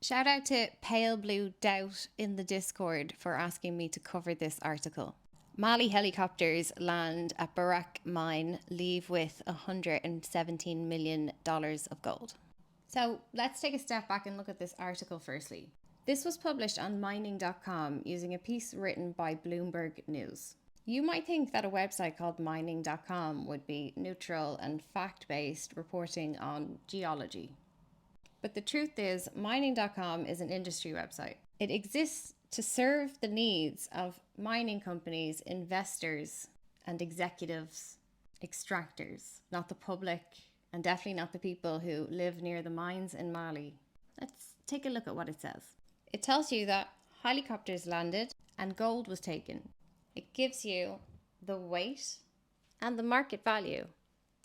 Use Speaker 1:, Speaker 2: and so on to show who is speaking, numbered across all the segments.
Speaker 1: Shout out to Pale Blue Doubt in the Discord for asking me to cover this article. Mali helicopters land at Barak mine, leave with $117 million of gold. So let's take a step back and look at this article firstly. This was published on mining.com using a piece written by Bloomberg News. You might think that a website called mining.com would be neutral and fact-based reporting on geology. But the truth is, mining.com is an industry website. It exists to serve the needs of mining companies, investors, and executives, extractors, not the public, and definitely not the people who live near the mines in Mali. Let's take a look at what it says. It tells you that helicopters landed and gold was taken. It gives you the weight and the market value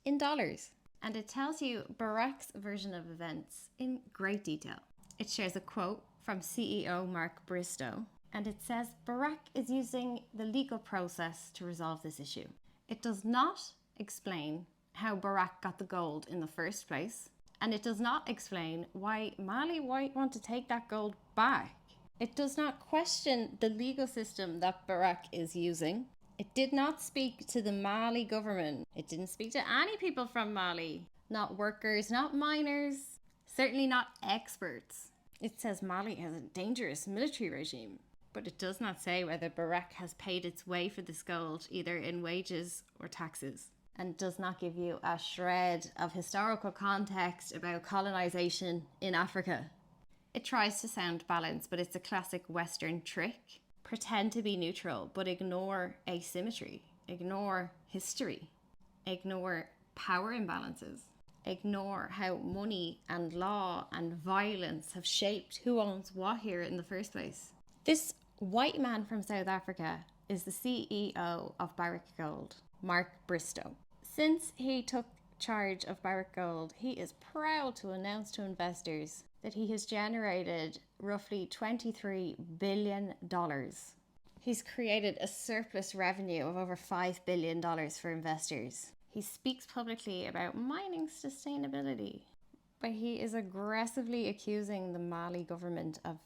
Speaker 1: in dollars. And it tells you Barak's version of events in great detail. It shares a quote from CEO Mark Bristow, and it says Barak is using the legal process to resolve this issue. It does not explain how Barak got the gold in the first place, and it does not explain why Mali might want to take that gold back. It does not question the legal system that Barak is using. It did not speak to the Mali government. It didn't speak to any people from Mali. Not workers, not miners, certainly not experts. It says Mali has a dangerous military regime, but it does not say whether Barak has paid its way for this gold, either in wages or taxes, and does not give you a shred of historical context about colonization in Africa. It tries to sound balanced, but it's a classic Western trick. Pretend to be neutral, but ignore asymmetry, ignore history, ignore power imbalances, ignore how money and law and violence have shaped who owns what here in the first place. This white man from South Africa is the CEO of Barrick Gold, Mark Bristow. Since he took charge of Barrick Gold, he is proud to announce to investors that he has generated roughly $23 billion. He's created a surplus revenue of over $5 billion for investors. He speaks publicly about mining sustainability, but he is aggressively accusing the Mali government of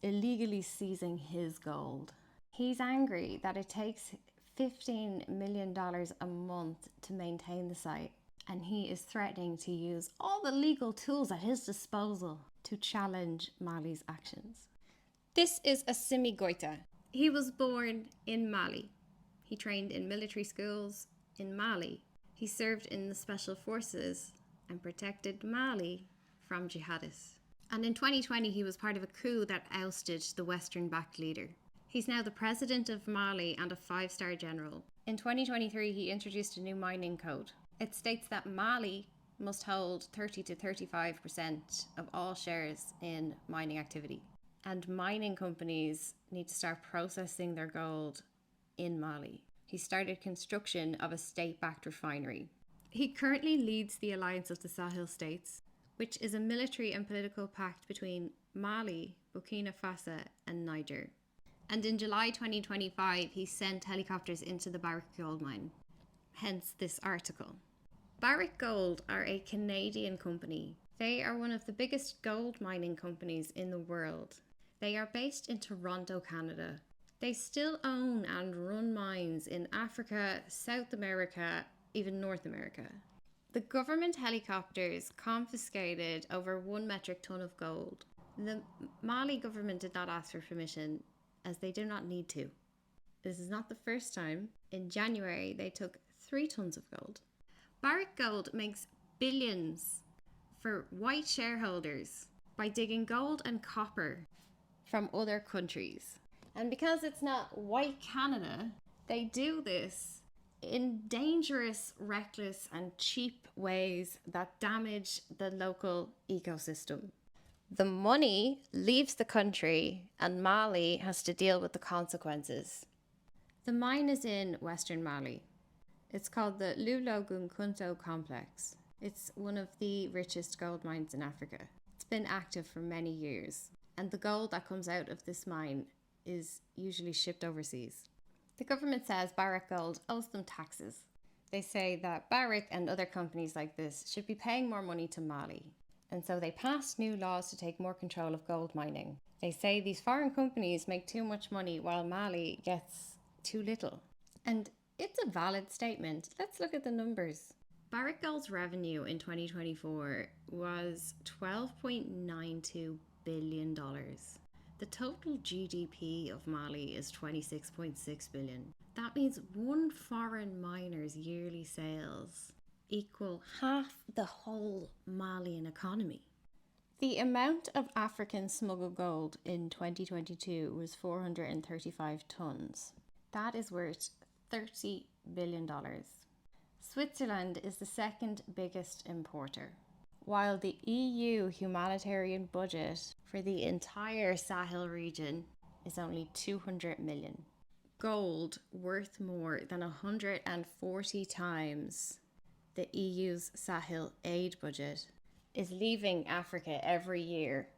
Speaker 1: illegally seizing his gold. He's angry that it takes $15 million a month to maintain the site, and he is threatening to use all the legal tools at his disposal to challenge Mali's actions. This is Assimi Goïta. He was born in Mali. He trained in military schools in Mali. He served in the special forces and protected Mali from jihadists. And in 2020, he was part of a coup that ousted the Western-backed leader. He's now the president of Mali and a 5-star general. In 2023, he introduced a new mining code. It states that Mali must hold 30 to 35% of all shares in mining activity. And mining companies need to start processing their gold in Mali. He started construction of a state-backed refinery. He currently leads the Alliance of the Sahel States, which is a military and political pact between Mali, Burkina Faso, and Niger. And in July 2025, he sent helicopters into the Barrick gold mine. Hence this article. Barrick Gold are a Canadian company. They are one of the biggest gold mining companies in the world. They are based in Toronto, Canada. They still own and run mines in Africa, South America, even North America. The government helicopters confiscated over 1 metric ton of gold. The Mali government did not ask for permission, as they do not need to. This is not the first time. In January, they took 3 tons of gold. Barrick Gold makes billions for white shareholders by digging gold and copper from other countries. And because it's not white Canada, they do this in dangerous, reckless, and cheap ways that damage the local ecosystem. The money leaves the country and Mali has to deal with the consequences. The mine is in Western Mali. It's called the Loulo-Gounkoto complex. It's one of the richest gold mines in Africa. It's been active for many years, and the gold that comes out of this mine is usually shipped overseas. The government says Barrick Gold owes them taxes. They say that Barrick and other companies like this should be paying more money to Mali. And so they passed new laws to take more control of gold mining. They say these foreign companies make too much money while Mali gets too little. And it's a valid statement. Let's look at the numbers. Barrick Gold's revenue in 2024 was $12.92 billion. The total GDP of Mali is $26.6 billion. That means one foreign miner's yearly sales equal half the whole Malian economy. The amount of African smuggled gold in 2022 was 435 tons. That is worth $30 billion. Switzerland is the second biggest importer, while the EU humanitarian budget for the entire Sahel region is only 200 million. Gold, worth more than 140 times the EU's Sahel aid budget, is leaving Africa every year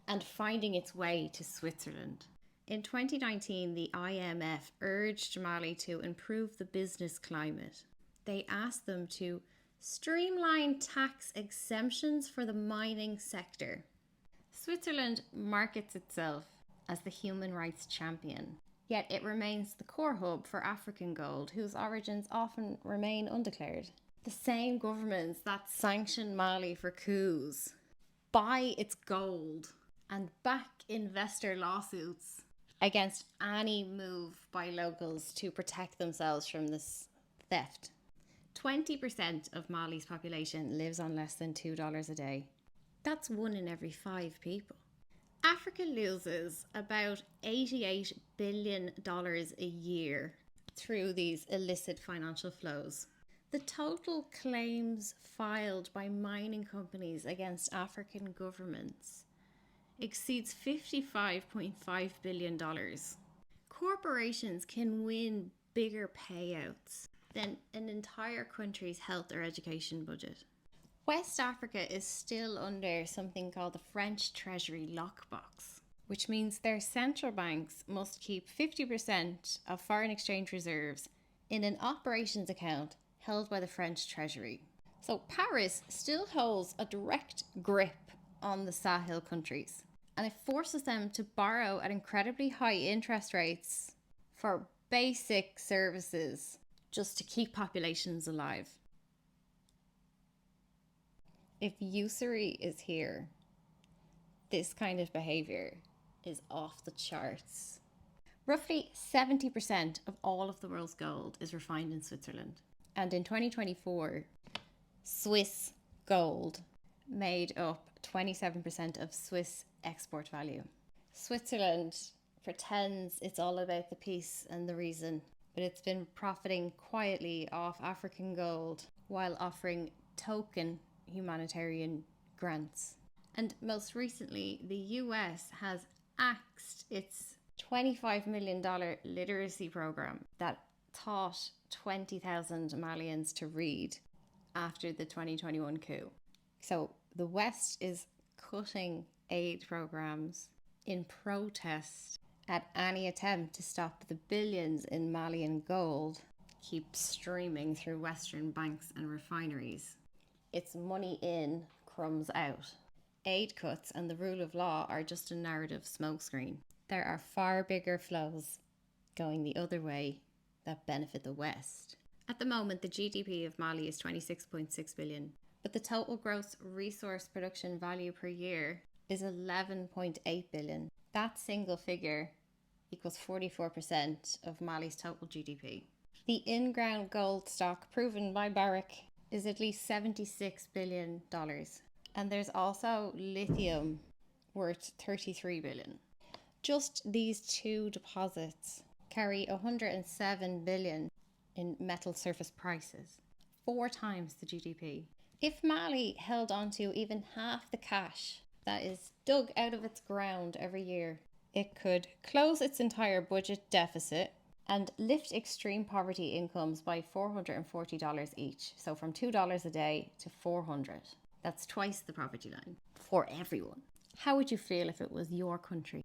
Speaker 1: and finding its way to Switzerland. In 2019, the IMF urged Mali to improve the business climate. They asked them to streamline tax exemptions for the mining sector. Switzerland markets itself as the human rights champion, yet it remains the core hub for African gold, whose origins often remain undeclared. The same governments that sanction Mali for coups buy its gold and back investor lawsuits against any move by locals to protect themselves from this theft. 20% of Mali's population lives on less than $2 a day. That's 1 in every 5 people. Africa loses about $88 billion a year through these illicit financial flows. The total claims filed by mining companies against African governments exceeds $55.5 billion. Corporations can win bigger payouts than an entire country's health or education budget. West Africa is still under something called the French Treasury lockbox, which means their central banks must keep 50% of foreign exchange reserves in an operations account held by the French Treasury. So Paris still holds a direct grip on the Sahel countries, and it forces them to borrow at incredibly high interest rates for basic services just to keep populations alive. If usury is here, this kind of behavior is off the charts. Roughly 70% of all of the world's gold is refined in Switzerland. And in 2024, Swiss gold made up 27% of Swiss export value. Switzerland pretends it's all about the peace and the reason, but it's been profiting quietly off African gold while offering token humanitarian grants. And most recently, the US has axed its $25 million literacy program that taught 20,000 Malians to read after the 2021 coup. So the West is cutting aid programs in protest at any attempt to stop the billions in Malian gold keep streaming through Western banks and refineries. It's money in, crumbs out. Aid cuts and the rule of law are just a narrative smokescreen. There are far bigger flows going the other way that benefit the West. At the moment, the GDP of Mali is 26.6 billion, but the total gross resource production value per year is 11.8 billion. That single figure equals 44% of Mali's total GDP. The in-ground gold stock proven by Barrick is at least $76 billion. And there's also lithium worth $33 billion. Just these two deposits carry 107 billion in metal surface prices, 4 times the GDP. If Mali held on to even half the cash that is dug out of its ground every year, it could close its entire budget deficit and lift extreme poverty incomes by $440 each. So from $2 a day to $400. That's twice the poverty line for everyone. How would you feel if it was your country?